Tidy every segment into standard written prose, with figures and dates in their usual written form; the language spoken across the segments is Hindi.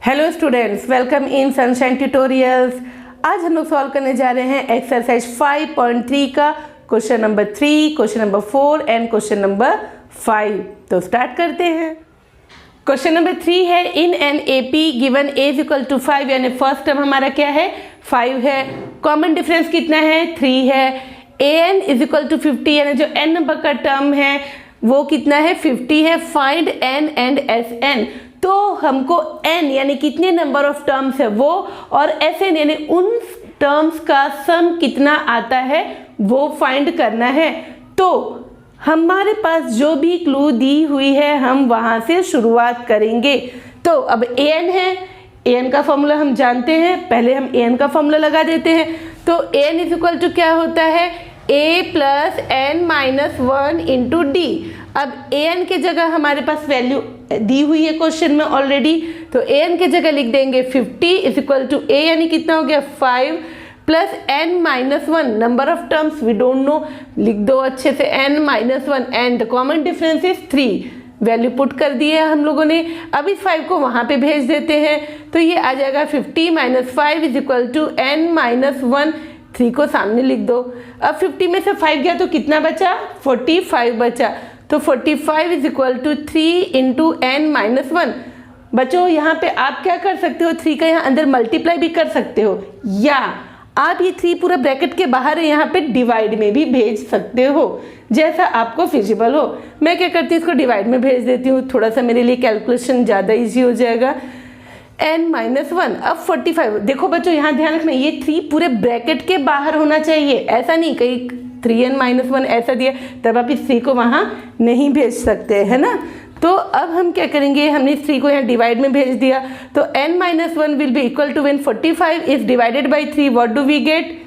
Hello students, welcome in sunshine tutorials. आज हम लोग सॉल्व करने जा रहे हैं एक्सरसाइज 5.3 का question number 3, question number 4 and question number 5। तो स्टार्ट करते हैं। क्वेश्चन नंबर 3 है, in an AP given as equal to 5, यानी फर्स्ट टर्म हमारा क्या है 5 है, कॉमन डिफरेंस कितना है 3 है, ए एन इज इक्वल टू 50, यानी जो एन नंबर का टर्म है वो कितना है 50 है, find n and S n. तो हमको n यानी कितने नंबर ऑफ टर्म्स है वो, और Sn यानी उन टर्म्स का सम कितना आता है वो फाइंड करना है। तो हमारे पास जो भी क्लू दी हुई है हम वहां से शुरुआत करेंगे। तो अब an है, an का फॉर्मूला हम जानते हैं, पहले हम an का फॉर्मूला लगा देते हैं। तो an इज इक्वल टू क्या होता है a plus N minus 1 into d. अब an के जगह हमारे पास वैल्यू दी हुई है क्वेश्चन में ऑलरेडी, तो an के जगह लिख देंगे 50 इज इक्वल टू a यानी कितना हो गया 5 plus n minus 1, number of terms we don't know, लिख दो अच्छे से n minus 1 and common difference is 3। Value put कर दी है हम लोगों ने। अब इस 5 को वहां पे भेज देते हैं, तो ये आ जाएगा 50 minus 5 is equal to n minus 1, 3 को सामने लिख दो। अब 50 में से 5 गया तो कितना बचा 45 बचा, तो 45 is equal to 3 into n minus 1। बच्चों यहाँ पे आप क्या कर सकते हो, 3 का यहाँ अंदर मल्टीप्लाई भी कर सकते हो, या आप ये 3 पूरा ब्रैकेट के बाहर है यहाँ पे डिवाइड में भी भेज सकते हो, जैसा आपको फिजिबल हो। मैं क्या करती हूँ, इसको डिवाइड में भेज देती हूँ, थोड़ा सा मेरे लिए कैलकुलेशन ज़्यादा ईजी हो जाएगा। n माइनस 1, अब 45। देखो बच्चों यहाँ ध्यान रखना, ये 3 पूरे ब्रैकेट के बाहर होना चाहिए, ऐसा नहीं कहीं 3n माइनस 1 ऐसा दिया तब आप इस 3 को वहाँ नहीं भेज सकते, है ना। तो अब हम क्या करेंगे, हमने इस 3 को यहाँ डिवाइड में भेज दिया, तो n minus 1 will be equal to, when 45 is divided by 3 what do we get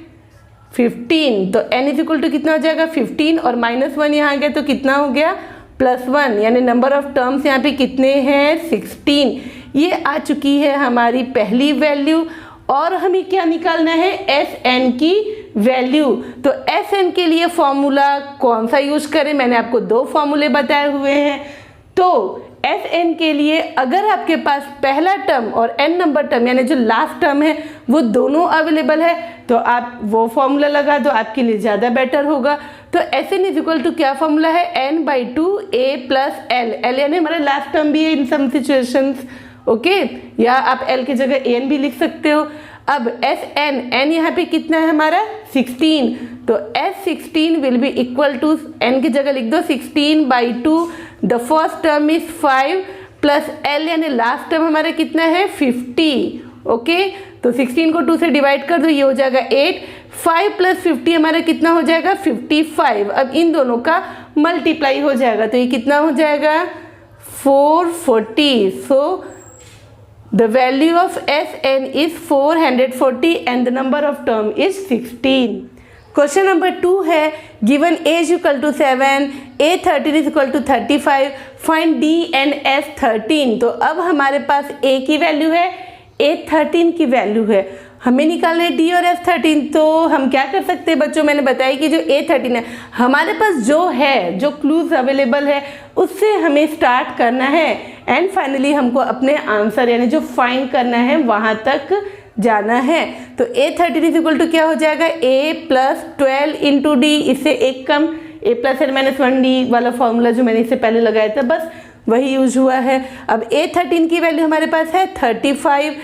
15। तो n इज इक्वल टू कितना हो जाएगा 15, और माइनस 1 यहाँ आ गया तो कितना हो गया +1, यानी नंबर ऑफ टर्म्स यहाँ पे कितने हैं 16। ये आ चुकी है हमारी पहली वैल्यू, और हमें क्या निकालना है Sn की वैल्यू। तो Sn के लिए फॉर्मूला कौन सा यूज करें, मैंने आपको 2 फॉर्मूले बताए हुए हैं। तो Sn के लिए अगर आपके पास पहला टर्म और n नंबर टर्म यानी जो लास्ट टर्म है वो दोनों अवेलेबल है, तो आप वो फॉर्मूला लगा दो, आपके लिए ज़्यादा बेटर होगा। तो Sn इज इक्वल टू क्या फॉर्मूला है n/2 a प्लस l यानी हमारा लास्ट टर्म भी है इन सम सिचुएशंस, ओके, या आप l की जगह an भी लिख सकते हो। अब Sn, n यहाँ पे कितना है हमारा 16, तो S16 will be equal to, n की जगह लिख दो 16/2, the first term is 5 plus l यानी लास्ट टर्म हमारा कितना है 50, ओके। तो 16 को 2 से डिवाइड कर दो, ये हो जाएगा 8, 5 प्लस 50 हमारा कितना हो जाएगा 55। अब इन दोनों का मल्टीप्लाई हो जाएगा, तो ये कितना हो जाएगा 440। सो the value of Sn is 440 and the number of term is 16. Question number 2 है, given age equal to 7, A13 is equal to 35, find D and S13। तो अब हमारे पास A की वैल्यू है, A13 की वैल्यू है, हमें निकालना है D और S13। तो हम क्या कर सकते हैं बच्चों, मैंने बताया कि जो A13 है हमारे पास जो है, जो क्लूज अवेलेबल है उससे हमें स्टार्ट करना है, एंड फाइनली हमको अपने आंसर यानी जो फाइंड करना है वहाँ तक जाना है। तो A13 इज इक्वल टू क्या हो जाएगा A प्लस 12 इंटू डी, इससे एक कम A plus N minus 1D वाला फॉर्मूला जो मैंने इससे पहले लगाया था बस वही यूज हुआ है। अब A13 की वैल्यू हमारे पास है 35,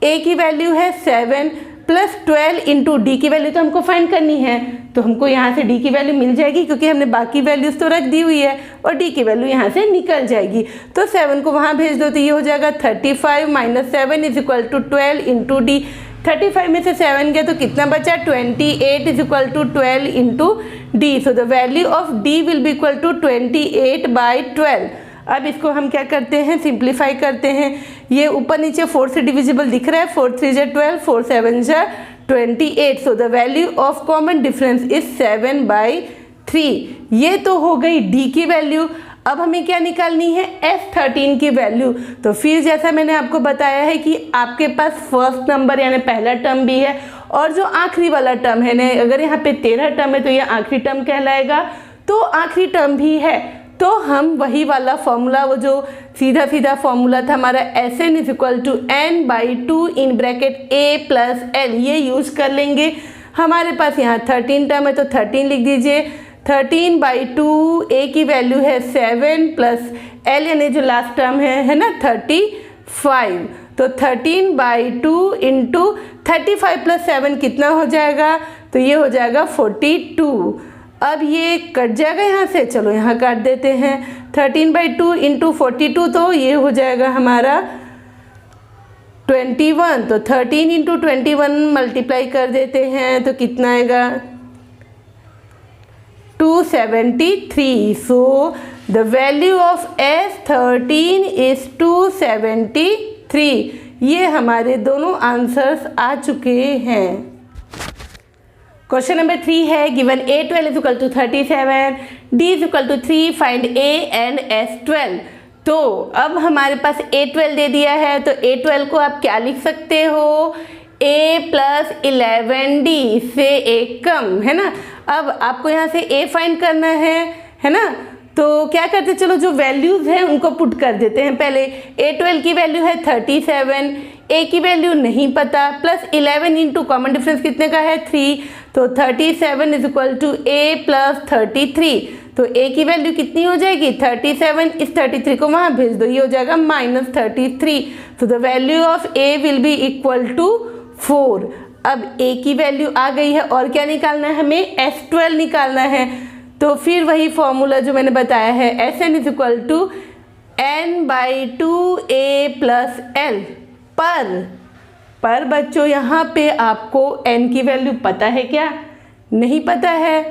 A की वैल्यू है 7 प्लस 12 इंटू डी की वैल्यू तो हमको फाइंड करनी है, तो हमको यहाँ से डी की वैल्यू मिल जाएगी क्योंकि हमने बाकी वैल्यूज तो रख दी हुई है, और डी की वैल्यू यहाँ से निकल जाएगी। तो 7 को वहाँ भेज दो, तो ये हो जाएगा 35 minus 7 is equal to 12 into d. 35 में से 7 गया तो कितना बचा 28 is equal to 12 into d. So the value of D will be equal to 28/12। अब इसको हम क्या करते हैं, सिंप्लीफाई करते हैं। ये ऊपर नीचे 4 से डिविजिबल दिख रहा है, 4 3 = 12, 4 7 = 28। सो the value of common difference is 7/3। ये तो हो गई डी की वैल्यू। अब हमें क्या निकालनी है S13 की वैल्यू। तो फिर जैसा मैंने आपको बताया है कि आपके पास फर्स्ट नंबर यानी पहला टर्म भी है और जो आखिरी वाला टर्म है ना, अगर यहाँ पे 13 टर्म है तो ये आखिरी टर्म कहलाएगा, तो आखिरी टर्म भी है, तो हम वही वाला फॉर्मूला, वो जो सीधा सीधा फॉर्मूला था हमारा Sn is equal to n/2 in bracket a plus l, ये यूज़ कर लेंगे। हमारे पास यहाँ 13 टर्म है तो 13 लिख दीजिए। 13/2, a की वैल्यू है 7 प्लस l यानी जो लास्ट टर्म है ना 35, तो 13/2 इंटू 35 प्लस 7 कितना हो जाएगा, तो ये हो जाएगा 42। अब ये कट जाएगा यहाँ से, चलो यहाँ काट देते हैं। 13/2 इंटू 42, तो ये हो जाएगा हमारा 21, तो 13 इंटू 21 मल्टीप्लाई कर देते हैं तो कितना आएगा 273। सो the value of S13 is 273। ये हमारे दोनों आंसर्स आ चुके हैं। क्वेश्चन नंबर 3 है given A12 is equal to 37, D is equal to 3, find A and S12। तो अब हमारे पास A12 दे दिया है, तो A12 को आप क्या लिख सकते हो, A प्लस 11D से एक कम, है ना। अब आपको यहाँ से A फाइंड करना है ना, तो क्या करते, चलो जो वैल्यूज़ हैं उनको पुट कर देते हैं। पहले A12 की वैल्यू है 37, A की वैल्यू नहीं पता, प्लस 11 इंटू कॉमन डिफरेंस कितने का है 3, तो 37 is equal to A plus 33। तो A की वैल्यू कितनी हो जाएगी 37, इस 33 को वहाँ भेज दो, ये हो जाएगा -33। तो the value of A will be equal to 4। अब A की वैल्यू आ गई है और क्या निकालना है हमें, S12 निकालना है। तो फिर वही फॉर्मूला जो मैंने बताया है, Sn is equal to n/2a plus l। पर बच्चों यहाँ पे आपको n की वैल्यू पता है क्या, नहीं पता है,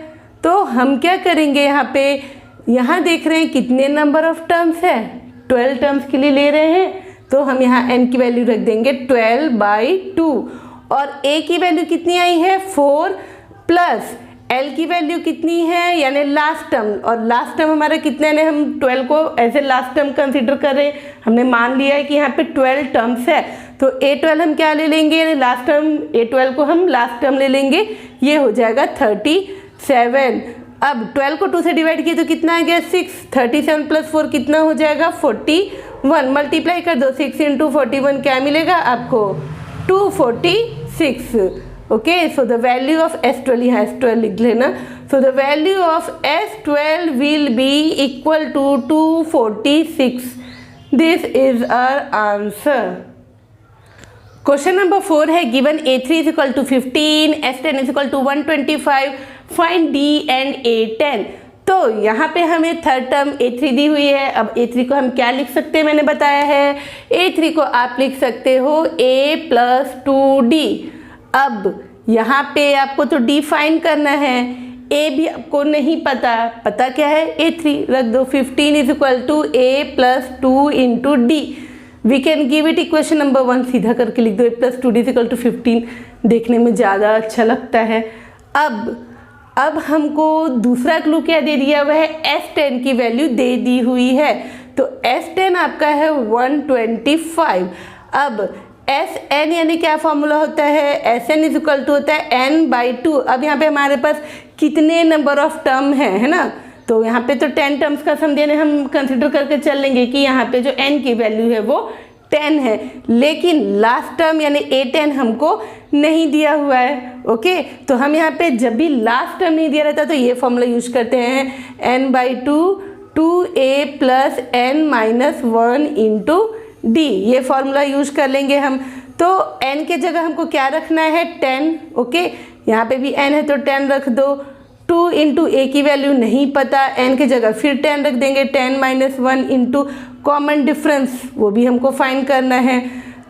तो हम क्या करेंगे, यहाँ देख रहे हैं कितने नंबर ऑफ टर्म्स है, 12 टर्म्स के लिए ले रहे हैं, तो हम यहाँ n की वैल्यू रख देंगे 12/2। और a की वैल्यू कितनी आई है 4, प्लस l की वैल्यू कितनी है यानी लास्ट टर्म, और लास्ट टर्म हमारा कितना है, हम 12 को as a last term consider कर रहे हैं। हमने मान लिया है कि यहाँ पे 12 टर्म्स है, तो A12 हम क्या ले लेंगे, यानी लास्ट टर्म A12 को हम लास्ट टर्म ले लेंगे, ये हो जाएगा 37। अब 12 को 2 से डिवाइड किए तो कितना आ गया 6, 37 प्लस 4 कितना हो जाएगा 41, मल्टीप्लाई कर दो 6 इंटू 41 क्या मिलेगा आपको 246। Okay, so the value of S12, यहाँ S12 लिख लेना, so the value of S12 will be equal to 246। This is our answer. Question number 4 है given A3 is equal to 15, S10 is equal to 125, find D and A10। तो यहाँ पे हमें थर्ड टर्म A3 दी हुई है। अब A3 को हम क्या लिख सकते हैं, मैंने बताया है A3 को आप लिख सकते हो A प्लस 2D। अब यहाँ पे आपको तो D फाइंड करना है, A भी आपको नहीं पता क्या है A3 रख दो। 15 is equal to A plus 2 into D। We can give it equation number 1, सीधा करके लिख दो A plus 2D is equal to 15, देखने में ज़्यादा अच्छा लगता है। अब हमको दूसरा क्लू क्या दे दिया हुआ है, S10 की वैल्यू दे दी हुई है, तो S10 आपका है 125। अब Sn यानी क्या फॉर्मूला होता है, Sn इज इक्वल टू होता है n/2। अब यहाँ पे हमारे पास कितने नंबर ऑफ टर्म है ना, तो यहाँ पे तो 10 टर्म्स का सम देने हम कंसिडर करके चल लेंगे कि यहाँ पे जो n की वैल्यू है वो 10 है, लेकिन लास्ट टर्म यानी A10 हमको नहीं दिया हुआ है। ओके, तो हम यहाँ पे जब भी लास्ट टर्म नहीं दिया रहता तो ये फॉर्मूला यूज करते हैं n/2 2a plus n-1 into D, ये फॉर्मूला यूज कर लेंगे हम। तो n के जगह हमको क्या रखना है 10। ओके, यहाँ पे भी n है तो 10 रख दो। 2 इंटू a की वैल्यू नहीं पता, n के जगह फिर 10 रख देंगे, 10-1 इंटू कॉमन डिफरेंस, वो भी हमको फाइंड करना है।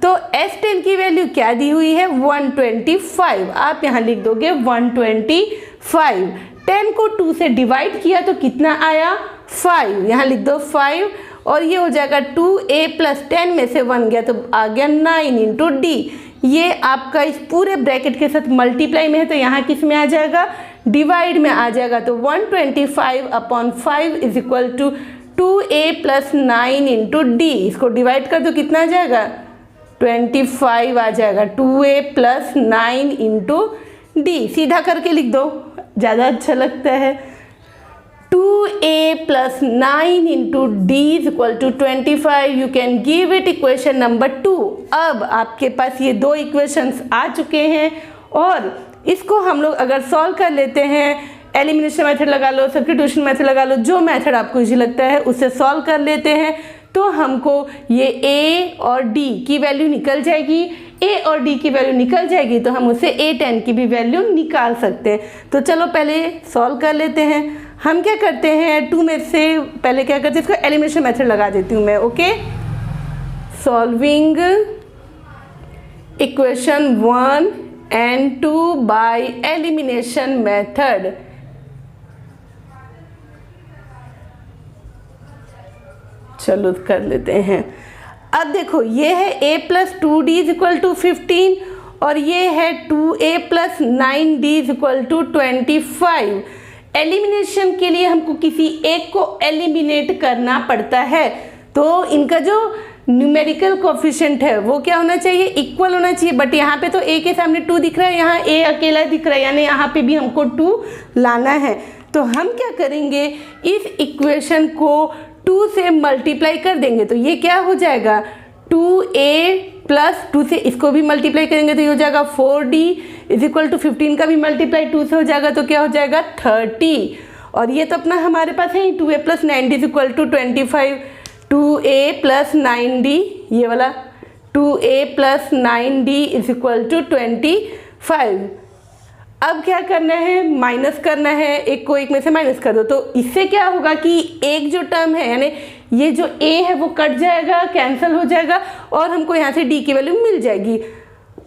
तो S10 की वैल्यू क्या दी हुई है 125, आप यहाँ लिख दोगे 125। 10 को 2 से डिवाइड किया तो कितना आया 5, यहाँ लिख दो 5, और ये हो जाएगा 2a प्लस 10 में से 1 गया तो आ गया 9 इंटू D। ये आपका इस पूरे ब्रैकेट के साथ मल्टीप्लाई में है तो यहाँ किस में आ जाएगा, डिवाइड में आ जाएगा। तो 125/5 is equal to 2a plus 9 into D। इसको डिवाइड कर दो कितना आ जाएगा 25 आ जाएगा 2a प्लस 9 इंटू डी, सीधा करके लिख दो, ज़्यादा अच्छा लगता है। 2a plus 9 into d is equal to 25, you can give it equation number 2। अब आपके पास ये दो इक्वेशंस आ चुके हैं और इसको हम लोग अगर सॉल्व कर लेते हैं, एलिमिनेशन मेथड लगा लो, सब्स्टिट्यूशन मेथड लगा लो, जो मेथड आपको इजी लगता है उससे सॉल्व कर लेते हैं, तो हमको ये a और d की वैल्यू निकल जाएगी। a और d की वैल्यू निकल जाएगी तो हम उससे a10 की भी वैल्यू निकाल सकते हैं। तो चलो पहले सॉल्व कर लेते हैं। हम क्या करते हैं, 2 में से पहले क्या करते हैं, इसको एलिमिनेशन मेथड लगा देती हूँ मैं। Okay, solving equation 1 and 2 by elimination method. चलो कर लेते हैं। अब देखो ये है a plus 2d is equal to 15 और ये है 2a plus 9d is equal to 25। Elimination के लिए हमको किसी एक को एलिमिनेट करना पड़ता है, तो इनका जो न्यूमेरिकल कोफिशिएंट है वो क्या होना चाहिए, इक्वल होना चाहिए। बट यहाँ पे तो a के सामने 2 दिख रहा है, यहाँ a अकेला दिख रहा है, यानी यहाँ पे भी हमको 2 लाना है। तो हम क्या करेंगे, इस इक्वेशन को 2 से मल्टीप्लाई कर देंगे तो ये क्या हो जाएगा, 2a प्लस 2 से इसको भी मल्टीप्लाई करेंगे तो ये हो जाएगा 4d इज इक्वल टू 15 का भी मल्टीप्लाई 2 से हो जाएगा तो क्या हो जाएगा 30। और ये तो अपना हमारे पास है 2a plus 9d is equal to 25। 2a plus 9d, ये वाला 2a plus 9d is equal to 25। अब क्या करना है, माइनस करना है, एक को एक में से माइनस कर दो। तो इससे क्या होगा कि एक जो टर्म है यानी ये जो a है वो कट जाएगा, कैंसिल हो जाएगा और हमको यहाँ से d की वैल्यू मिल जाएगी।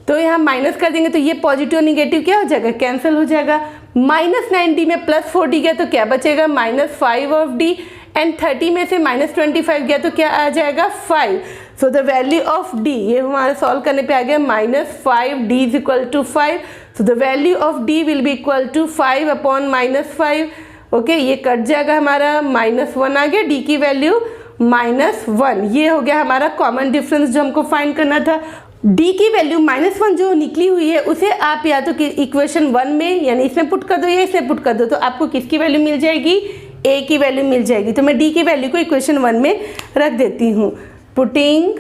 तो यहाँ माइनस कर देंगे तो ये पॉजिटिव और निगेटिव क्या हो जाएगा, कैंसिल हो जाएगा। माइनस 9d में प्लस 4d गया तो क्या बचेगा, माइनस 5 ऑफ d, एंड 30 में से माइनस 25 गया तो क्या आ जाएगा 5। So the value of d, ये हमारे सॉल्व करने पे आ गया minus 5d is equal to 5। So the value of d will be equal to 5 upon minus 5। Okay, ये कट जाएगा हमारा, माइनस 1 आ गया, d की वैल्यू माइनस 1। ये हो गया हमारा कॉमन डिफरेंस जो हमको फाइंड करना था। d की वैल्यू माइनस 1 जो निकली हुई है उसे आप या तो इक्वेशन 1 में यानी इसमें पुट कर दो या इसमें पुट कर दो, तो आपको किसकी वैल्यू मिल जाएगी, a की वैल्यू मिल जाएगी। तो मैं d की वैल्यू को इक्वेशन 1 में रख देती हूँ। Putting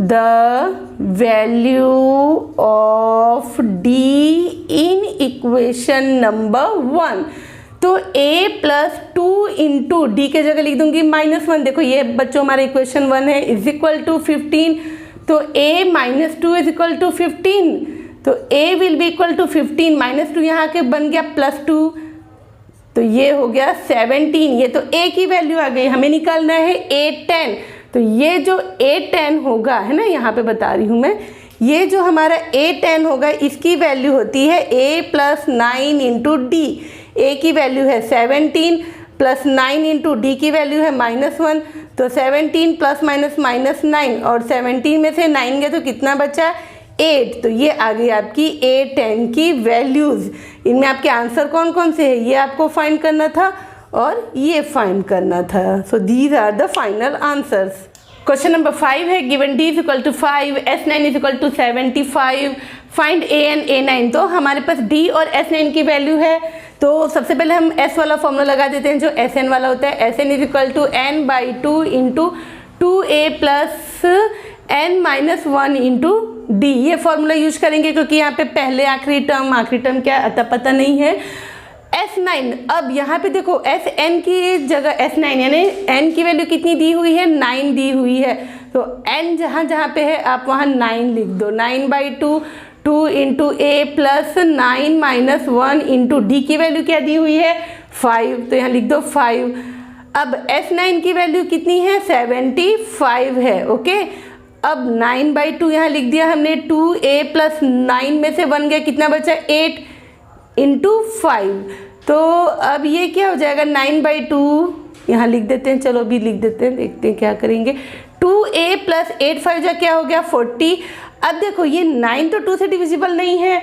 the value of d in equation number 1, तो a प्लस 2 इंटू डी के जगह लिख दूंगी -1। देखो ये बच्चों हमारा इक्वेशन 1 है, इज इक्वल टू 15, तो a minus 2 is equal to 15, तो a will be equal to 15, minus 2 यहाँ के बन गया प्लस 2, तो ये हो गया 17। ये तो a की वैल्यू आ गई, हमें निकालना है a10। तो ये जो a10 होगा है ना, यहाँ पे बता रही हूँ मैं, ये जो हमारा a10 होगा इसकी वैल्यू होती है a plus 9 into d. a की वैल्यू है 17 प्लस 9 इंटू डी की वैल्यू है -1, तो 17 प्लस माइनस माइनस 9 और 17 में से 9 गया तो कितना बचा 8। तो ये आ गई आपकी a10 की वैल्यूज़। इनमें आपके आंसर कौन कौन से है ये आपको फाइंड करना था और ये फाइंड करना था। So these are the final answers. Question number 5 है, given d is equal to 5, s9 is equal to 75, find a and a9। तो हमारे पास d और s9 की वैल्यू है, तो सबसे पहले हम s वाला फॉर्मूला लगा देते हैं जो sn वाला होता है। sn is equal to n by 2 into 2a plus n minus 1 into D. ये फॉर्मूला यूज करेंगे क्योंकि यहाँ पे पहले आखिरी टर्म क्या अता पता नहीं है। S9, अब यहाँ पे देखो Sn की जगह S9 यानी n की वैल्यू कितनी दी हुई है, 9 दी हुई है, तो n जहाँ जहाँ पे है आप वहाँ 9 लिख दो। 9 by 2, 2 into a plus 9 minus 1 into d की वैल्यू क्या दी हुई है 5, तो यहाँ लिख दो 5। अब S9 की वैल्यू कितनी है 75 है। ओके, अब 9 बाई 2 यहाँ लिख दिया हमने, 2a प्लस 9 में से 1 गया, कितना बचा 8 इंटू 5, तो अब ये क्या हो जाएगा 9 बाई 2 यहाँ लिख देते हैं। चलो अभी लिख देते हैं, देखते हैं क्या करेंगे। 2a प्लस 8 5 जा क्या हो गया 40। अब देखो ये 9 तो 2 से डिविजिबल नहीं है,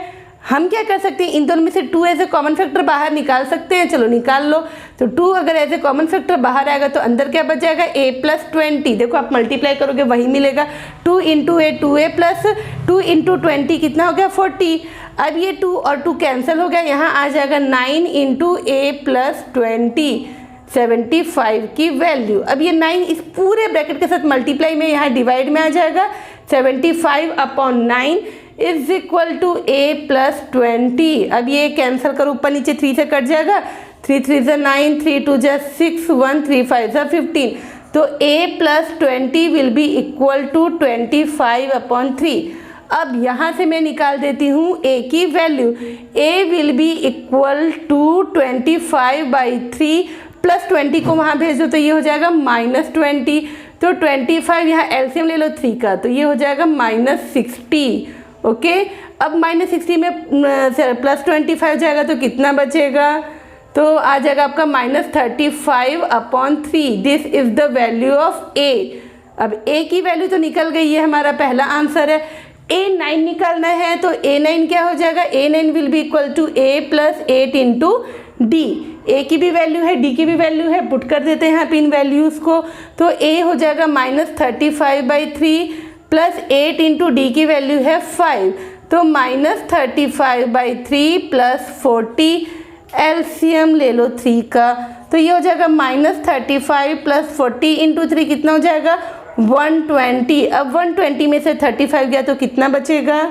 हम क्या कर सकते हैं इन दोनों में से 2 एज ए कॉमन फैक्टर बाहर निकाल सकते हैं। चलो निकाल लो। तो 2 अगर ऐसे कॉमन फैक्टर बाहर आएगा तो अंदर क्या बच जाएगा a + 20। देखो आप मल्टीप्लाई करोगे वही मिलेगा, 2 × a 2a प्लस 2 × 20 कितना हो गया 40। अब ये 2 और 2 कैंसिल हो गया, यहाँ आ जाएगा 9 × a + 20 75 की वैल्यू। अब ये 9 इस पूरे ब्रैकेट के साथ मल्टीप्लाई में यहाँ डिवाइड में आ जाएगा, 75/9 इज इक्वल टू a + 20। अब ये कैंसिल करो, ऊपर नीचे 3 से कट जाएगा, 3 3 = 9, 3 2 = 6, 1 3 5 = 15। तो a + 20 will be equal to 25/3। अब यहाँ से मैं निकाल देती हूँ a की value, a will be equal to 25/3 plus 20 को वहाँ भेज दो तो ये हो जाएगा -20। तो 25 यहाँ एलसीएम ले लो 3 का, तो ये हो जाएगा -60। ओके, अब -60 में +25 जाएगा तो कितना बचेगा, तो आ जाएगा आपका -35/3। This is the value of a। अब a की वैल्यू तो निकल गई, ये हमारा पहला आंसर है। a9 निकालना है तो a9 क्या हो जाएगा, a9 will be equal to a + 8 × d। a की भी वैल्यू है, d की भी वैल्यू है, पुट कर देते हैं यहाँ पे इन वैल्यूज़ को, तो a हो जाएगा -35/3 प्लस 8 × d की वैल्यू है 5, तो -35/3 प्लस 40, एलसीएम ले लो 3 का, तो ये हो जाएगा -35 + 40 × 3 कितना हो जाएगा 120। अब 120 में से 35 गया तो कितना बचेगा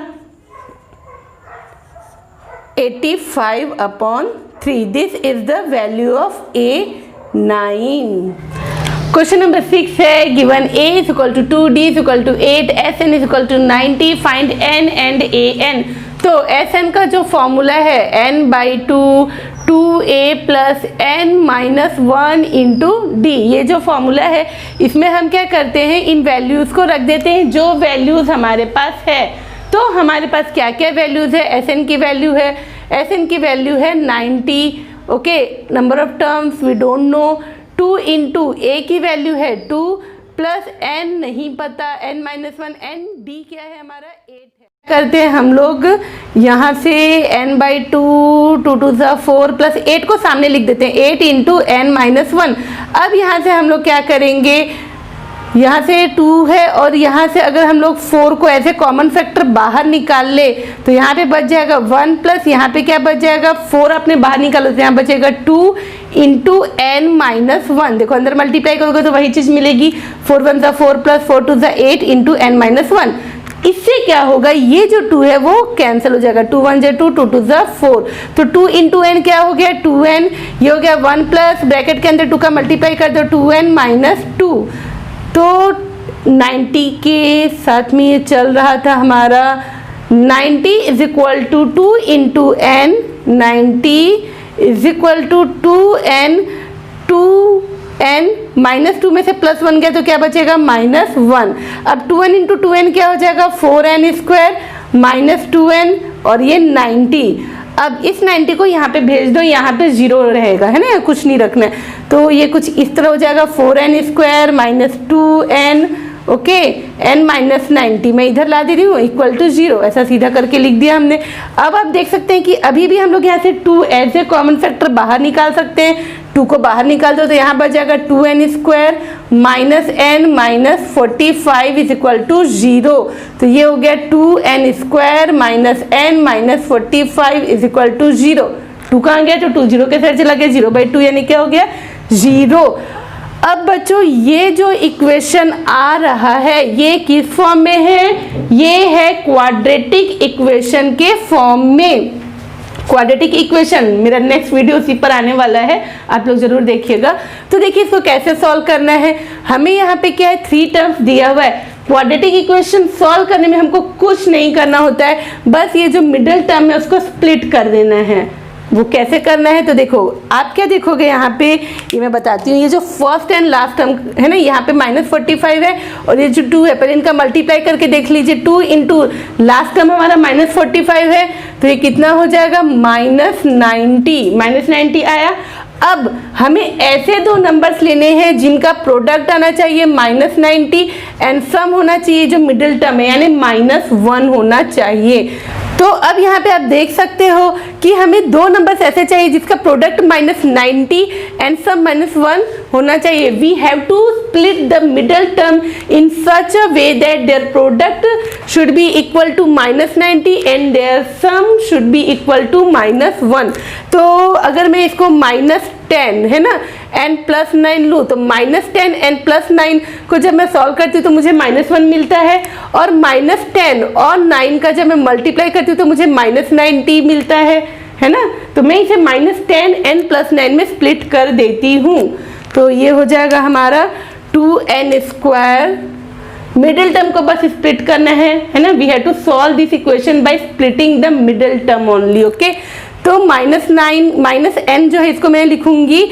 85/3। This is the value of a9। Question number 6 है, given a = 2, d = 8, sn = 90, find n and an। तो sn का जो फॉर्मूला है n/2 2a + n - 1 × d, ये जो फॉर्मूला है इसमें हम क्या करते हैं, इन वैल्यूज़ को रख देते हैं जो वैल्यूज़ हमारे पास है। तो हमारे पास क्या क्या वैल्यूज़ है, sn की वैल्यू है, sn की वैल्यू है 90। Okay, number of terms we don't know. 2 × a की वैल्यू है 2 प्लस n नहीं पता, n - 1, n d क्या है हमारा 8 है। करते हैं हम लोग यहाँ से n/2 2 2 = 4 प्लस 8 को सामने लिख देते हैं, 8 × n - 1। अब यहाँ से हम लोग क्या करेंगे, यहाँ से 2 है और यहाँ से अगर हम लोग 4 को ऐसे कॉमन फैक्टर बाहर निकाल ले तो यहाँ पे बच जाएगा 1 प्लस यहाँ पे क्या बच जाएगा 4, आपने बाहर निकालो तो यहाँ बचेगा 2 × n - 1। देखो अंदर मल्टीप्लाई करोगे तो वही चीज़ मिलेगी, 4 1 = 4 प्लस 4 2 = 8 × n - 1। इससे क्या होगा, ये जो 2 है वो कैंसिल हो जाएगा, 2 1 = 2 2 2 = 4, तो 2 × n क्या हो गया 2n, ये हो गया 1 प्लस ब्रैकेट के अंदर 2 का मल्टीप्लाई कर दो 2n - 2, तो 90 के साथ में ये चल रहा था हमारा 90 = 2 × n, 90 = 2n, 2n -2 में से +1 गया तो क्या बचेगा -1। अब 2n × 2n क्या हो जाएगा 4n² -2n और ये 90। अब इस 90 को यहाँ पे भेज दो, यहाँ पे 0 रहेगा, है ना, कुछ नहीं रखना है, तो ये कुछ इस तरह हो जाएगा 4n² -2n। ओके, n - 90 मैं इधर ला दे रही हूँ इक्वल टू 0, ऐसा सीधा करके लिख दिया हमने। अब आप देख सकते हैं कि अभी भी हम लोग यहाँ से 2 ऐसे कॉमन फैक्टर बाहर निकाल सकते हैं, 2 को बाहर निकाल दो तो यहाँ बच जाएगा 2n² -n -45 = 0, तो ये हो गया 2n² -n -45 = 0। 2 कहाँ गया, तो 2 0 के साथ चला गया, 0/2 यानी क्या हो गया 0। अब बच्चों ये जो इक्वेशन आ रहा है ये किस फॉर्म में है, ये है क्वाड्रेटिक इक्वेशन के फॉर्म में। क्वाड्रेटिक इक्वेशन मेरा नेक्स्ट वीडियो उसी पर आने वाला है, आप लोग जरूर देखिएगा। तो देखिए इसको कैसे सॉल्व करना है, हमें यहाँ पे क्या है 3 टर्म्स दिया हुआ है। क्वाड्रेटिक इक्वेशन सॉल्व करने में हमको कुछ नहीं करना होता है, बस ये जो मिडिल टर्म है उसको स्प्लिट कर देना है। वो कैसे करना है, तो देखो आप क्या देखोगे यहाँ पे, ये मैं बताती हूँ, ये जो फर्स्ट एंड लास्ट टर्म है ना, यहाँ पे -45 है और ये जो 2 है, पर इनका मल्टीप्लाई करके देख लीजिए, 2 × लास्ट टर्म हमारा -45 है, तो ये कितना हो जाएगा -90 आया। अब हमें ऐसे 2 नंबर्स लेने हैं जिनका प्रोडक्ट आना चाहिए -90 एंड सम होना चाहिए जो मिडिल टर्म है यानी -1 होना चाहिए। तो अब यहाँ पे आप देख सकते हो कि हमें दो नंबर्स ऐसे चाहिए जिसका प्रोडक्ट -90 एंड सम -1 होना चाहिए. We have to split the middle term in such a way that their product should be equal to -90 and their sum should be equal to -1. तो अगर मैं इसको -10 है ना एंड +9 लूँ तो -10 एंड +9 को जब मैं सॉल्व करती हूँ तो मुझे -1 मिलता है, और -10 और 9 का जब मैं मल्टीप्लाई करती हूँ तो मुझे -90 मिलता है ना. तो मैं इसे -10 एंड +9 में स्प्लिट कर देती हूँ. तो ये हो जाएगा हमारा 2n². मिडिल टर्म को बस स्प्लिट करना है ना. We have to solve this equation by splitting the middle term only. Okay, तो -n जो है इसको मैं लिखूंगी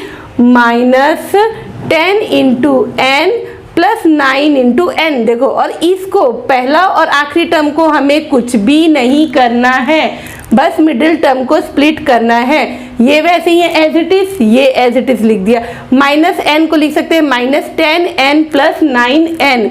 -10 into n plus 9 into n. देखो, और इसको पहला और आखिरी टर्म को हमें कुछ भी नहीं करना है, बस मिडिल टर्म को स्प्लिट करना है. ये वैसे ही है एज इट इज, ये एज इट इज लिख दिया. -n को लिख सकते हैं -10n प्लस 9n.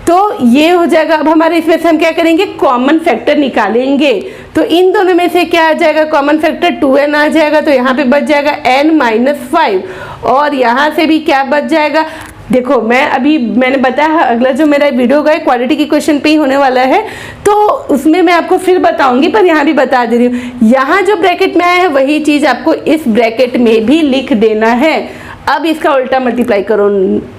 तो ये हो जाएगा. अब हमारे इसमें से हम क्या करेंगे, कॉमन फैक्टर निकालेंगे. तो इन दोनों में से क्या आ जाएगा, कॉमन फैक्टर 2n आ जाएगा. तो यहाँ पे बच जाएगा n-5, और यहाँ से भी क्या बच जाएगा. देखो, मैंने बताया अगला जो मेरा वीडियो होगा क्वालिटी की क्वेश्चन पे ही होने वाला है, तो उसमें मैं आपको फिर बताऊंगी, पर यहाँ भी बता दे रही हूँ. यहाँ जो ब्रैकेट में आया है वही चीज़ आपको इस ब्रैकेट में भी लिख देना है. अब इसका उल्टा मल्टीप्लाई करो.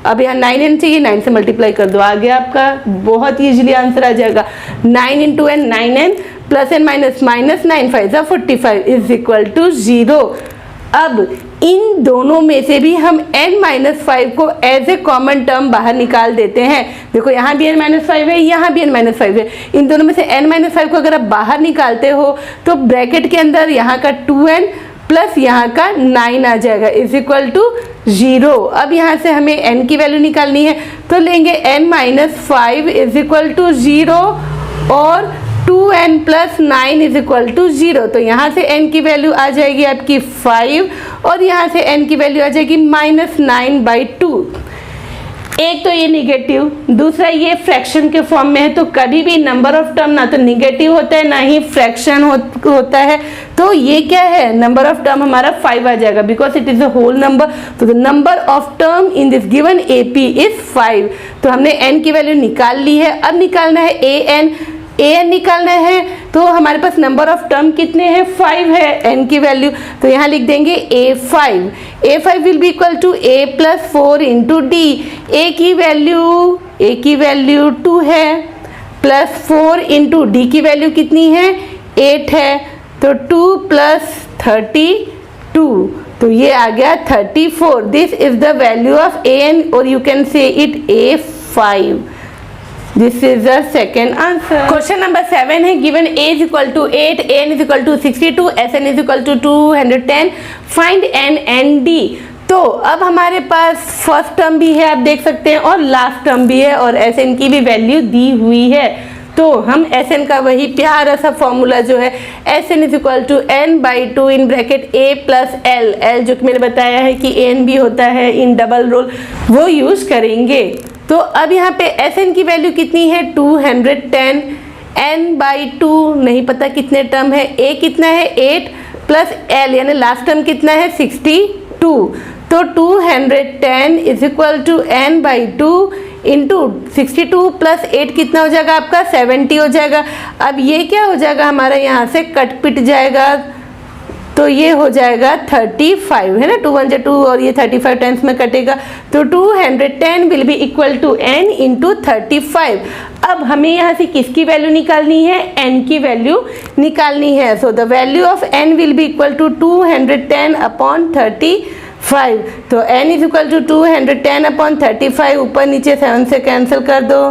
अब यहाँ 9n चाहिए, 9 से मल्टीप्लाई कर दो, आ गया आपका. बहुत ईजिली आंसर आ जाएगा. 9 into n 9n plus n minus -9 5 45 is equal to 0. अब इन दोनों में से भी हम n-5 को एज ए कॉमन टर्म बाहर निकाल देते हैं. देखो, यहाँ भी n-5 है, यहाँ भी n-5 है. इन दोनों में से n-5 को अगर आप बाहर निकालते हो तो ब्रैकेट के अंदर यहाँ का 2n प्लस यहाँ का 9 आ जाएगा इज इक्वल टू 0. अब यहाँ से हमें n की वैल्यू निकालनी है, तो लेंगे n-5 इज इक्वल टू 0 और 2n plus 9 is equal to 0. तो यहाँ से n की वैल्यू आ जाएगी आपकी 5, और यहाँ से n की वैल्यू आ जाएगी -9/2. एक तो ये निगेटिव, दूसरा ये फ्रैक्शन के फॉर्म में है. तो कभी भी नंबर ऑफ टर्म ना तो निगेटिव होता है ना ही फ्रैक्शन होता है. तो ये क्या है, नंबर ऑफ टर्म हमारा 5 आ जाएगा because it is a whole number. तो the number of term in this given AP is 5. तो हमने n की वैल्यू निकाल ली है. अब निकालना है an निकालना है. तो हमारे पास नंबर ऑफ टर्म कितने हैं, 5 है n की वैल्यू. तो यहाँ लिख देंगे a5 will be equal to a plus 4 into d. a की वैल्यू 2 है, प्लस 4 इंटू डी की वैल्यू कितनी है, 8 है. तो 2 प्लस 32, तो ये आ गया 34. This is the value of an, और you can say it a5. This is the second answer. Question number 7 है, given a is equal to 8, an is equal to 62, sn is equal to 210, find n and d. तो अब हमारे पास फर्स्ट टर्म भी है, आप देख सकते हैं, और लास्ट टर्म भी है, और sn की भी वैल्यू दी हुई है. तो हम sn का वही प्यारा सा फॉर्मूला जो है sn is equal to n/2 in bracket a plus l जो कि मैंने बताया है कि an भी होता है इन डबल रोल, वो यूज करेंगे. तो अब यहाँ पे sn की वैल्यू कितनी है, 210, n/2 नहीं पता कितने टर्म है, a कितना है 8 प्लस l यानी लास्ट टर्म कितना है 62. तो 210 is equal to n/2 into 62 plus 8 कितना हो जाएगा आपका 70 हो जाएगा. अब ये क्या हो जाएगा, हमारा यहाँ से कट पिट जाएगा. तो ये हो जाएगा 35 है ना, 2 1 2 और ये 35 टाइम्स में कटेगा. तो 210 will be equal to n into 35. अब हमें यहाँ से किसकी वैल्यू निकालनी है, n की वैल्यू निकालनी है. So the value of n will be equal to 210 upon 35. तो n is equal to 210 upon 35, ऊपर नीचे 7 से कैंसिल कर दो,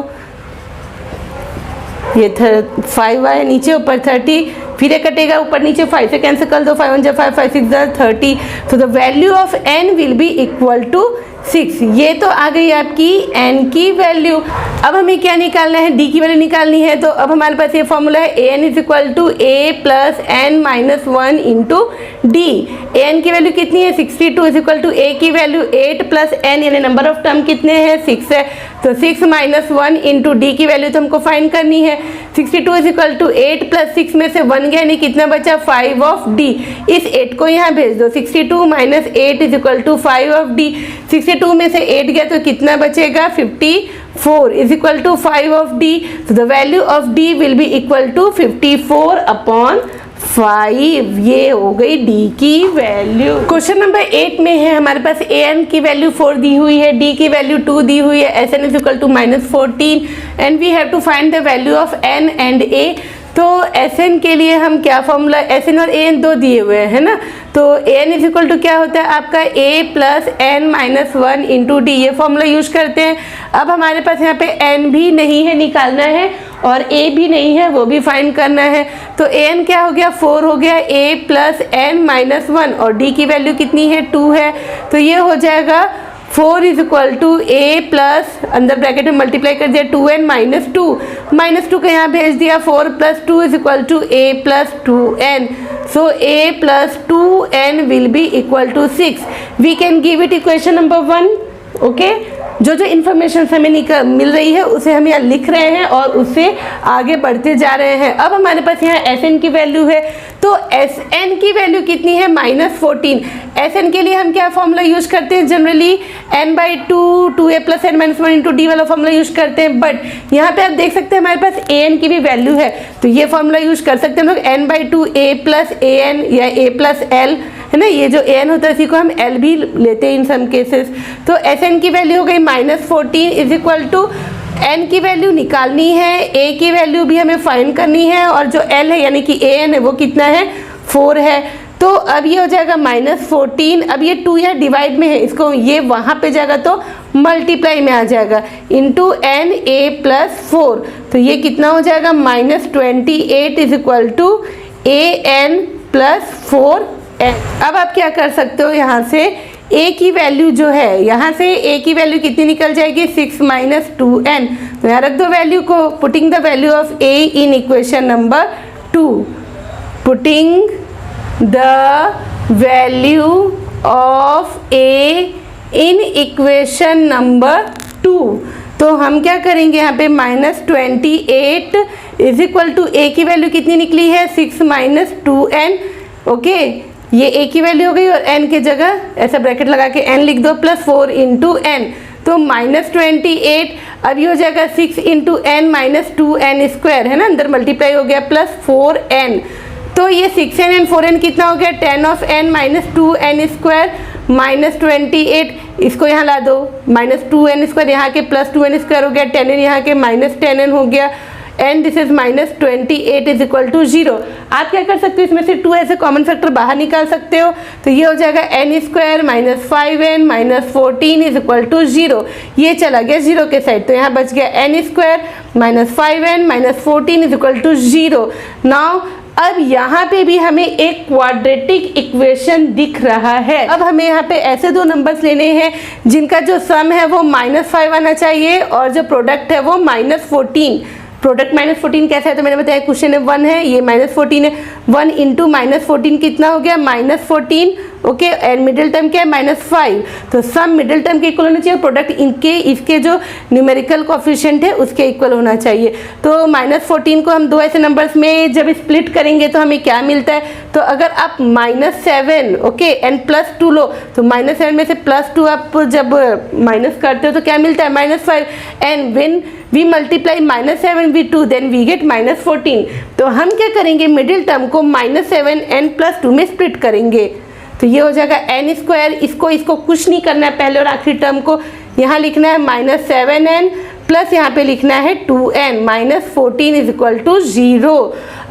ये 5 आए नीचे, ऊपर 30, फिर ये कटेगा, ऊपर नीचे 5 से कैंसिल कर दो, 5 1 जा 5 5 6 जा 30. तो the value of n will be equal to 6. ये तो आ गई आपकी n की वैल्यू. अब हमें क्या निकालना है, d की वैल्यू निकालनी है. तो अब हमारे पास ये फॉर्मूला है an is equal to a plus n minus 1 into d. N की वैल्यू कितनी है 62 इज इक्वल टू ए की वैल्यू 8 प्लस एन, यानी नंबर ऑफ टर्म कितने हैं 6 है, तो 6 माइनस 1 इंटू डी की वैल्यू तो हमको फाइंड करनी है। 62 इज इक्वल टू 8 प्लस 6 में से 1 गया, यानी कितना बचा 5 ऑफ डी। इस 8 को यहाँ भेज दो, 62 minus 8 is equal to 5 of D. 62 में से 8 गया तो कितना बचेगा 54 is equal to 5 of D. तो the value of D will be equal to 54 upon 5। ये हो गई डी की वैल्यू। क्वेश्चन नंबर 8 में है हमारे पास ए एन की वैल्यू 4 दी हुई है, डी की वैल्यू 2 दी हुई है, S N is equal to -14 and we have to find the value of N and A. तो एस एन के लिए हम क्या फॉर्मूला, एस एन और ए एन दो दिए हुए हैं ना, तो A N is equal to क्या होता है आपका A plus N minus 1 into D, ये फॉर्मूला यूज करते हैं। अब हमारे पास यहाँ पे एन भी नहीं है, निकालना है, और ए भी नहीं है, वो भी फाइंड करना है। तो ए एन क्या हो गया 4 हो गया, ए प्लस एन माइनस 1, और डी की वैल्यू कितनी है 2 है, तो ये हो जाएगा 4 is equal to a plus, अंदर ब्रैकेट में मल्टीप्लाई कर दिया 2n माइनस 2, माइनस 2 को यहाँ भेज दिया, 4 plus 2 is equal to a plus 2n। So a plus 2n will be equal to 6। We can give it equation number 1। Okay, जो जो इन्फॉर्मेशन हमें मिल रही है उसे हम यहाँ लिख रहे हैं और उससे आगे बढ़ते जा रहे हैं। अब हमारे पास यहाँ एस एन की वैल्यू है, तो एस एन की वैल्यू कितनी है -14। एस एन के लिए हम क्या फॉर्मूला यूज करते हैं, generally n/2 2a plus N minus 1 into d वाला फॉर्मूला यूज करते हैं, बट यहाँ पे आप देख सकते हैं हमारे पास ए एन की भी वैल्यू है, तो ये फॉर्मूला यूज कर सकते हैं हम लोग n/2 a plus a n या a प्लस एल, है ना, ये जो ए एन होता है इसी को हम एल भी लेते हैं इन सम केसेस। तो एस एन की वैल्यू हो गई -14 इज इक्वल टू, एन की वैल्यू निकालनी है, ए की वैल्यू भी हमें फाइंड करनी है, और जो एल है यानी कि ए एन है वो कितना है 4 है। तो अब ये हो जाएगा -14, अब ये 2 यहाँ डिवाइड में है, इसको ये वहाँ पे जाएगा तो मल्टीप्लाई में आ जाएगा, इंटू एन ए प्लस 4, तो ये कितना हो जाएगा -28 is equal to a n plus 4n। अब आप क्या कर सकते हो, यहाँ से a की वैल्यू जो है, यहाँ से a की वैल्यू कितनी निकल जाएगी 6 माइनस 2n, तो यहाँ रख दो वैल्यू को, putting the value of a in equation number 2, putting the value of a in equation number 2। तो हम क्या करेंगे यहाँ पे -28 इज इक्वल टू a की वैल्यू कितनी निकली है 6 माइनस 2n। ओके, ये a की वैल्यू हो गई, और n की जगह ऐसा ब्रैकेट लगा के n लिख दो, प्लस 4 इंटू एन, तो -28, अब ये हो जाएगा 6 into n minus 2n square, है ना, अंदर मल्टीप्लाई हो गया, प्लस 4n, तो ये 6n एंड 4n कितना हो गया 10 of n minus 2n square -28, इसको यहाँ ला दो, -2n स्क्वायर यहाँ के प्लस 2n स्क्वायर हो गया, 10n यहाँ के -10n हो गया, and this is -28 is equal to 0। आप क्या कर सकते हो, इसमें से 2 ऐसे कॉमन फैक्टर बाहर निकाल सकते हो, तो ये हो जाएगा n square -5n -14 is equal to 0, ये चला गया 0 के साइड, तो यहाँ बच गया n square -5n -14 is equal to 0। Now अब यहाँ पे भी हमें एक क्वाड्रेटिक इक्वेशन दिख रहा है। अब हमें यहाँ पे ऐसे दो नंबर्स लेने हैं जिनका जो सम है वो -5 आना चाहिए और जो प्रोडक्ट है वो -14। प्रोडक्ट -14 कैसा है, तो मैंने बताया क्वेश्चन में 1 है, ये -14 है, 1 इंटू -14 कितना हो गया -14। ओके, एंड मिडिल टर्म क्या है -5, तो सम मिडिल टर्म के इक्वल होना चाहिए, प्रोडक्ट इनके इसके जो न्यूमेरिकल कोफिशिएंट है उसके इक्वल होना चाहिए। तो -14 को हम दो ऐसे नंबर्स में जब स्प्लिट करेंगे तो हमें क्या मिलता है, तो अगर आप -7 ओके एंड +2 लो, तो -7 में से +2 आप जब माइनस करते हो तो क्या मिलता है -5, and when we multiply -7 with 2 then we get -14। तो हम क्या करेंगे, मिडिल टर्म को -7 एंड +2 में स्प्लिट करेंगे, तो ये हो जाएगा n स्क्वायर, इसको कुछ नहीं करना है, पहले और आखिरी टर्म को यहाँ लिखना है -7n प्लस यहाँ पे लिखना है 2n -14 इज इक्वल टू 0।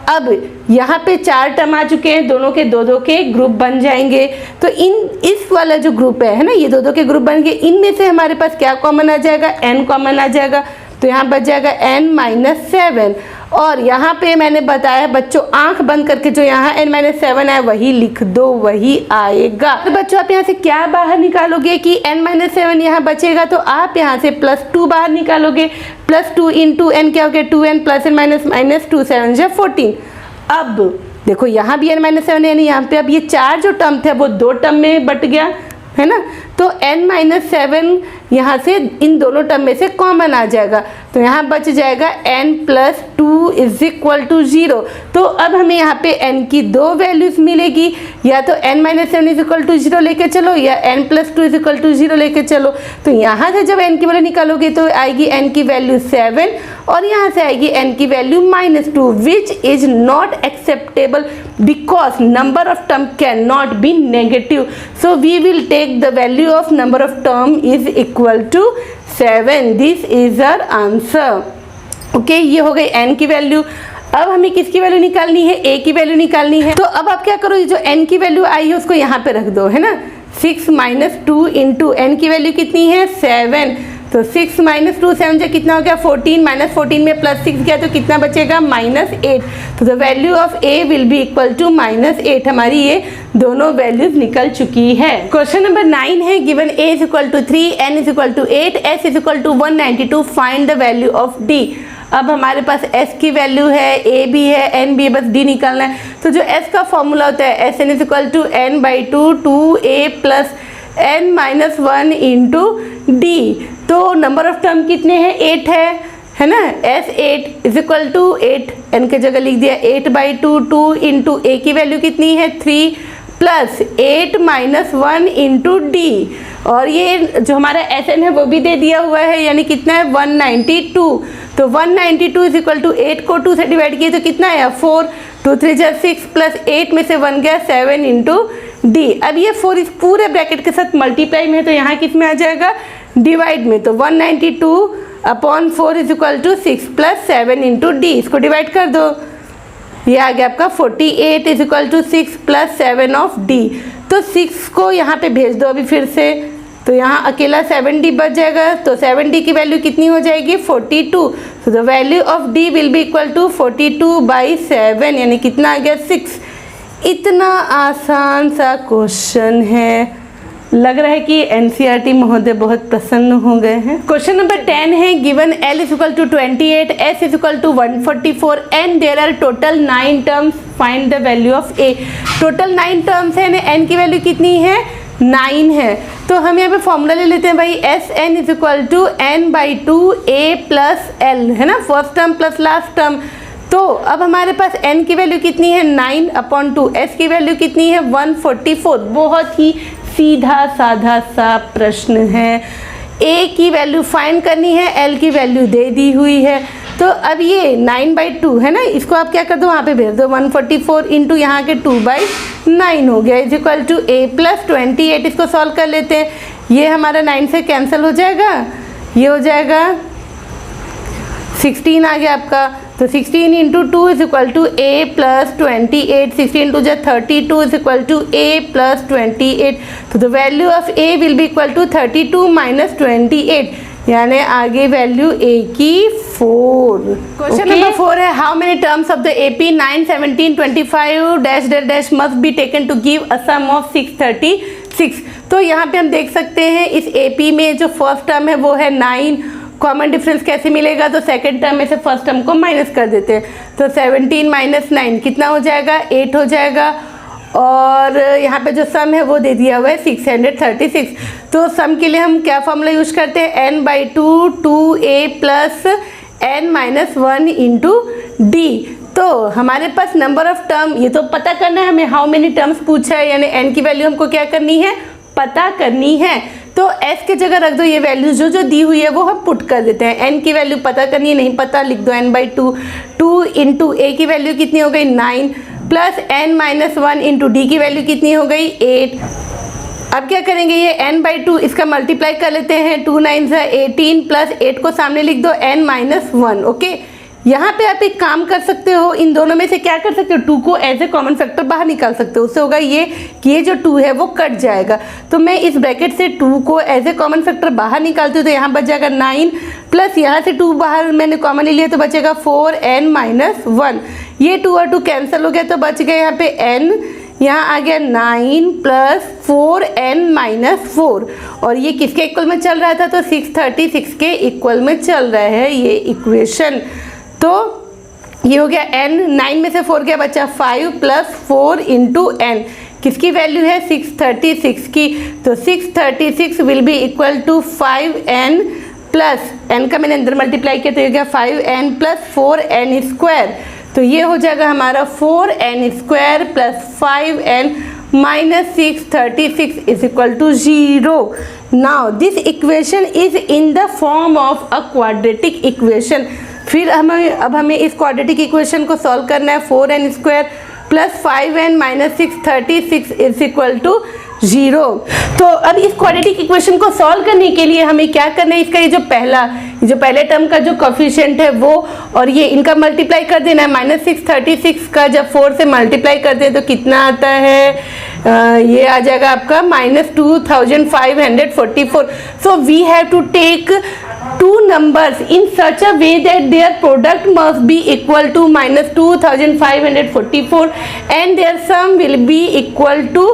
अब यहाँ पे 4 टर्म आ चुके हैं, दोनों के दो के ग्रुप बन जाएंगे, तो इस वाला जो ग्रुप है ना, ये दो के ग्रुप बन गए, इनमें से हमारे पास क्या कॉमन आ जाएगा, n कॉमन आ जाएगा, तो यहाँ बच जाएगा n-7। और यहाँ पे मैंने बताया बच्चों, आंख बंद करके जो यहाँ n-7 है वही लिख दो, वही आएगा। तो बच्चों आप यहाँ से क्या बाहर निकालोगे कि n-7 यहाँ बचेगा, तो आप यहाँ से +2 बाहर निकालोगे, +2 इंटू n क्या हो गया 2n प्लस n -2 7 14। अब देखो यहाँ भी n-7 यानी यहाँ पे अब ये 4 जो टर्म थे वो 2 टर्म में बट गया है ना, तो n-7 यहाँ से इन दोनों टर्म में से कॉमन आ जाएगा, तो यहाँ बच जाएगा n+2 इज इक्वल टू 0। तो अब हमें यहाँ पे n की 2 वैल्यूज मिलेगी, या तो n-7 इज इक्वल टू 0 लेके चलो या n+2 इज इक्वल टू 0 लेके चलो। तो यहाँ से जब n की वैल्यू निकालोगे तो आएगी n की वैल्यू 7 और यहाँ से आएगी n की value -2 which is not acceptable because number of term can not be negative. So we will take the value of number of term is equal to 7। This is our answer. Okay, ये हो गई n की वैल्यू। अब हमें किसकी वैल्यू निकालनी है, a की वैल्यू निकालनी है। तो अब आप क्या करो, जो n की वैल्यू आई है उसको यहाँ पे रख दो, है ना। 6 - 2 इंटू n की वैल्यू कितनी है 7, तो 6 - 2 7 जो कितना हो गया 14, -14 में +6 गया तो कितना बचेगा -8। तो the value of a will be equal to -8। हमारी ये दोनों वैल्यूज निकल चुकी है। क्वेश्चन नंबर 9 है, given a is equal to 3, n is equal to 8, s is equal to 192, find the value of d। अब हमारे पास s की वैल्यू है, a भी है, n भी है, बस d निकालना है। तो जो s का फॉर्मूला होता है Sn is equal to n/2 2a plus n-1 into d। तो नंबर ऑफ टर्म कितने हैं 8 है ना। S8 is equal to 8, n के जगह लिख दिया 8/2 2 इंटू a की वैल्यू कितनी है 3 प्लस 8-1 इंटू d। और ये जो हमारा Sn है वो भी दे दिया हुआ है, यानी कितना है 192। तो 192 इज इक्वल टू 8 को 2 से डिवाइड किए तो कितना आया 4, 2 3 जा 6 प्लस 8 में से 1 गया 7 इंटू डी। अब ये 4 इस पूरे ब्रैकेट के साथ मल्टीप्लाई में है तो यहाँ किस में आ जाएगा डिवाइड में। तो 192/4 is equal to 6 plus 7 into d. इसको डिवाइड कर दो, ये आ गया आपका 48 is equal to 6 plus 7 of D. तो 6 को यहाँ पे भेज दो अभी फिर से, तो यहाँ अकेला 7d बच जाएगा। तो 7d की वैल्यू कितनी हो जाएगी 42। तो the value of d will be equal to 42/7, यानी कितना आ गया 6। इतना आसान सा क्वेश्चन है, लग रहा है कि एनसीईआरटी महोदय बहुत प्रसन्न हो गए हैं। क्वेश्चन नंबर 10 है, given l is equal to 28, s is equal to 144 and there are total 9 terms, find the value of a। Total 9 terms है ना, n की वैल्यू कितनी है 9 है। तो हम यहाँ पे फॉर्मूला ले लेते हैं भाई, Sn is equal to n/2 a plus l, है ना, first term plus last term. तो अब हमारे पास n की वैल्यू कितनी है 9/2, s की वैल्यू कितनी है 144। बहुत ही सीधा साधा सा प्रश्न है। a की वैल्यू फाइंड करनी है, l की वैल्यू दे दी हुई है। तो अब ये 9/2 है ना, इसको आप क्या कर दो वहाँ पे भेज दो 144 इंटू यहाँ के 2/9 हो गया is equal to a plus 28। इसको सॉल्व कर लेते हैं, ये हमारा 9 से कैंसिल हो जाएगा, ये हो जाएगा 16 आ गया आपका। तो 16 into 2 is equal to a plus 28, 16 to 32 is equal to a plus 28। तो the value of a will be equal to 32 minus 28, यानी आगे वैल्यू a की 4। क्वेश्चन नंबर 4 है, how many terms of the AP 9, 17, 25 dash dash dash must be taken to give a sum of 636। तो यहाँ पे हम देख सकते हैं इस AP में जो फर्स्ट टर्म है वो है 9, कॉमन डिफरेंस कैसे मिलेगा, तो सेकंड टर्म में से फर्स्ट टर्म को माइनस कर देते हैं। तो 17 माइनस 9 कितना हो जाएगा 8 हो जाएगा। और यहाँ पे जो सम है वो दे दिया हुआ है 636। तो सम के लिए हम क्या फॉर्मूला यूज करते हैं, n/2 2a plus n-1 into D. तो हमारे पास नंबर ऑफ टर्म, ये तो पता करना है हमें, हाउ मेनी टर्म्स पूछा है, यानी n की वैल्यू हमको क्या करनी है पता करनी है। तो s के जगह रख दो ये वैल्यू जो जो दी हुई है वो हम पुट कर देते हैं। n की वैल्यू पता करनी है, नहीं पता लिख दो n/2, 2 इंटू a की वैल्यू कितनी हो गई 9 प्लस n-1 इंटू डी की वैल्यू कितनी हो गई 8। अब क्या करेंगे, ये n/2 इसका मल्टीप्लाई कर लेते हैं, 2 9 से 18 प्लस 8 को सामने लिख दो n-1। ओके, यहाँ पे आप एक काम कर सकते हो, इन दोनों में से क्या कर सकते हो 2 को एज ए कॉमन फैक्टर बाहर निकाल सकते हो। उससे होगा ये कि ये जो 2 है वो कट जाएगा। तो मैं इस ब्रैकेट से 2 को एज ए कॉमन फैक्टर बाहर निकालती हूँ, तो यहाँ बच जाएगा 9 प्लस यहाँ से 2 बाहर मैंने कॉमन लिया तो बचेगा 4n-1। ये 2 और 2 कैंसिल हो गया तो बच गया यहाँ पे n, यहाँ आ गया 9 प्लस 4n-4। और ये किसके इक्वल में चल रहा था, तो 636 के इक्वल में चल रहा है ये इक्वेशन। तो ये हो गया n, 9 में से 4 क्या बचा 5 प्लस 4 इंटू n, किसकी वैल्यू है 636 की, तो 636 will be equal to 5n plus n का मैंने अंदर मल्टीप्लाई किया तो ये हो गया 5n प्लस 4n स्क्वायर, तो ये हो जाएगा हमारा 4n square plus 5n minus 636 is equal to 0। Now this equation is in the form of a quadratic equation. फिर हमें इस क्वाड्रेटिक इक्वेशन को सॉल्व करना है। 4n square plus 5n minus 636 is equal to 0। तो अब इस क्वाड्रेटिक इक्वेशन को सॉल्व करने के लिए हमें क्या करना है, इसका ये जो पहले टर्म का जो कोफिशिएंट है वो और ये इनका मल्टीप्लाई कर देना है। माइनस 636 का जब 4 से मल्टीप्लाई करते हैं तो कितना आता है, ये आ जाएगा आपका minus 2544। So we have to take two numbers in such a way that their product must be equal to minus 2544 and their sum will be equal to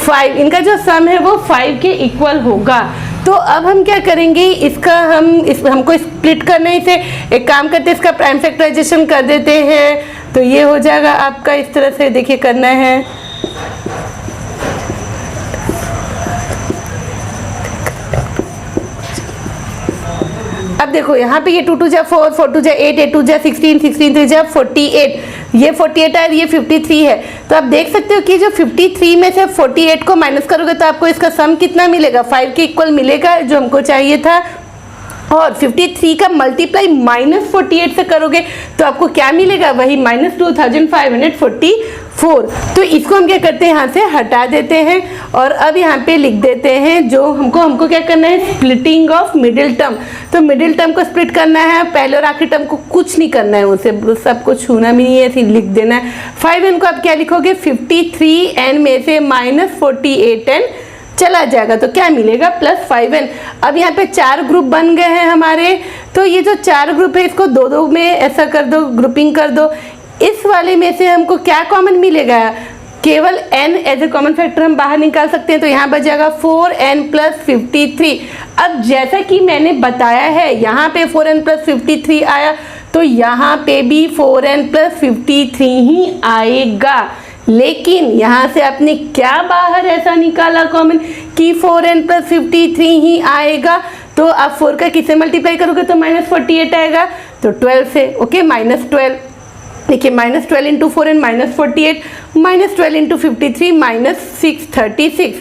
5। इनका जो सम है वो 5 के इक्वल होगा। तो अब हम क्या करेंगे, इसका हमको स्प्लिट करना है इसे। एक काम करते हैं, इसका प्राइम फैक्टराइजेशन कर देते हैं। तो ये हो जाएगा आपका इस तरह से, देखिए करना है। अब देखो यहाँ पे ये 2 2 जा 4, 4 2 जा 8, 8 2 जा 16, 16 3 जा 48, ये 48 है, ये 53 है। तो आप देख सकते हो कि जो 53 में से 48 को माइनस करोगे तो आपको इसका सम कितना मिलेगा, 5 के इक्वल मिलेगा जो हमको चाहिए था। और 53 का मल्टीप्लाई माइनस 48 से करोगे तो आपको क्या मिलेगा, वही माइनस 2544। तो इसको हम क्या करते हैं, यहाँ से हटा देते हैं और अब यहाँ पे लिख देते हैं जो हमको क्या करना है, स्प्लिटिंग ऑफ मिडिल टर्म। तो मिडिल टर्म को स्प्लिट करना है, पहले और आखिरी टर्म को कुछ नहीं करना है, उसे सबको छूना भी नहीं है, फिर लिख देना है। 5n को आप क्या लिखोगे, 53n में से माइनस 48n चला जाएगा तो क्या मिलेगा, प्लस 5n। अब यहाँ पे 4 ग्रुप बन गए हैं हमारे। तो ये जो 4 ग्रुप है इसको 2-2 में ऐसा कर दो, ग्रुपिंग कर दो। इस वाले में से हमको क्या कॉमन मिलेगा, केवल n as a common factor हम बाहर निकाल सकते हैं। तो यहाँ बच जाएगा 4n प्लस 53। अब जैसा कि मैंने बताया है, यहाँ पे 4n प्लस 53 आया तो यहाँ पे भी 4n प्लस 53 ही आएगा। लेकिन यहाँ से आपने क्या बाहर ऐसा निकाला कॉमन कि 4n प्लस 53 ही आएगा। तो आप 4 का किससे मल्टीप्लाई करोगे तो माइनस 48 आएगा, तो 12 से। ओके, माइनस 12, देखिए minus 12 into 4n minus 48, minus 12 into 53 minus 636।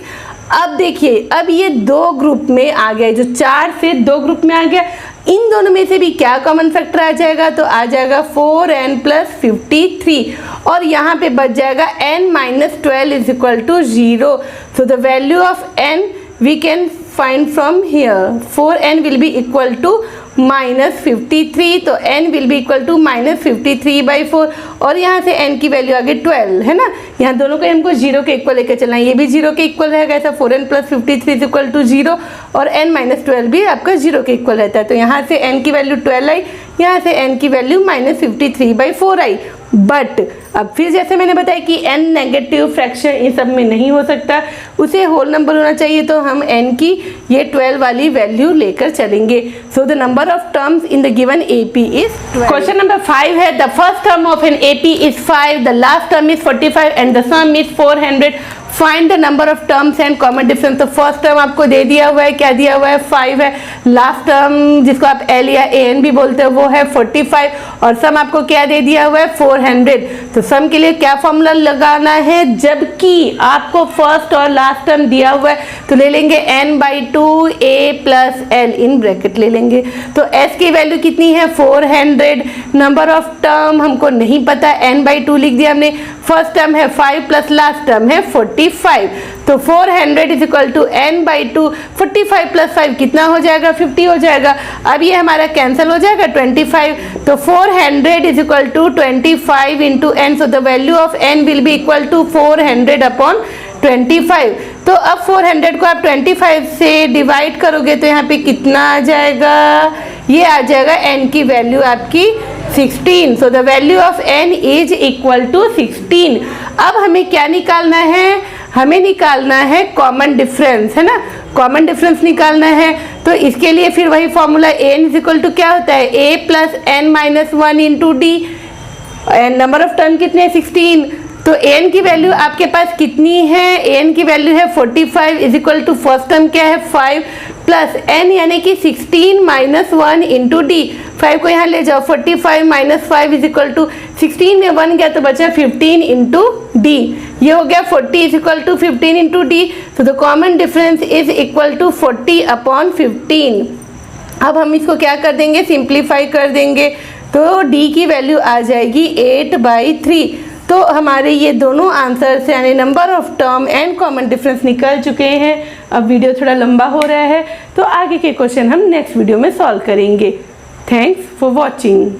अब देखिए, अब ये 2 ग्रुप में आ गया, जो 4 से 2 ग्रुप में आ गया। इन दोनों में से भी क्या कॉमन फैक्टर आ जाएगा, तो आ जाएगा 4n प्लस 53 और यहाँ पे बच जाएगा n minus 12 is equal to 0। So the value of n we can find from here. 4n will be equal to minus 53, तो n will be equal to minus 53/4 और यहाँ से n की वैल्यू आ गई 12, है ना। यहाँ दोनों को हमको 0 के इक्वल लेकर चलना है, ये भी 0 के इक्वल रहेगा, ऐसा 4n plus 53 is equal to 0 और n माइनस 12 भी आपका 0 के इक्वल रहता है। तो यहाँ से n की वैल्यू 12 आई, यहाँ से n की वैल्यू माइनस 53/4 आई। बट अब फिर जैसे मैंने बताया कि n नेगेटिव फ्रैक्शन इन सब में नहीं हो सकता, उसे होल नंबर होना चाहिए, तो हम n की ये 12 वाली वैल्यू लेकर चलेंगे। So the number of terms in the given AP is 12। Question number 5 है, the first term of an AP is 5, the last term is 45 and the sum is 400। Find the number of terms and common difference. तो फर्स्ट टर्म आपको दे दिया हुआ है, क्या दिया हुआ है, 5 है। लास्ट टर्म जिसको आप L या AN भी बोलते हो वो है 45 और सम आपको क्या दे दिया हुआ है, 400। तो सम के लिए क्या फॉर्मूला लगाना है, जबकि आपको फर्स्ट और लास्ट टर्म दिया हुआ है तो ले लेंगे n/2 a plus l in bracket ले लेंगे। तो s की वैल्यू कितनी है, 400। नंबर ऑफ टर्म हमको नहीं पता, n/2 लिख दिया हमने। फर्स्ट टर्म है 5 प्लस लास्ट टर्म है 45, तो 400 is equal to n/2। 45 plus 5 कितना हो जाएगा, 50 हो जाएगा। अब ये हमारा कैंसिल हो जाएगा 25, तो 400 is equal to 25 into n। So the value of n will be equal to 400 upon 25। तो अब 400 को आप 25 से डिवाइड करोगे तो यहाँ पे कितना आ जाएगा, ये आ जाएगा n की वैल्यू आपकी 16। So the value of n is equal to 16। अब हमें क्या निकालना है, हमें निकालना है कॉमन डिफरेंस, है ना। कॉमन डिफरेंस निकालना है तो इसके लिए फिर वही formula an is equal to क्या होता है, a plus n minus 1 into d. And number of term कितने हैं 16, तो एन की वैल्यू आपके पास कितनी है, एन की वैल्यू है 45 is equal to first term क्या है 5 प्लस एन यानी कि 16 माइनस 1 इंटू डी, 5 को यहाँ ले जाओ 45 माइनस 5 इज इक्वल टू 16 में 1 गया तो बचा 15 इंटू डी, ये हो गया 40 is equal to 15 into D, तो the common difference is equal to 40 upon 15। अब हम इसको क्या कर देंगे, सिंप्लीफाई कर देंगे, तो d की वैल्यू आ जाएगी 8/3। तो हमारे ये दोनों आंसर्स यानी number of term and common difference निकल चुके हैं। अब वीडियो थोड़ा लंबा हो रहा है तो आगे के क्वेश्चन हम नेक्स्ट वीडियो में सॉल्व करेंगे। Thanks for watching.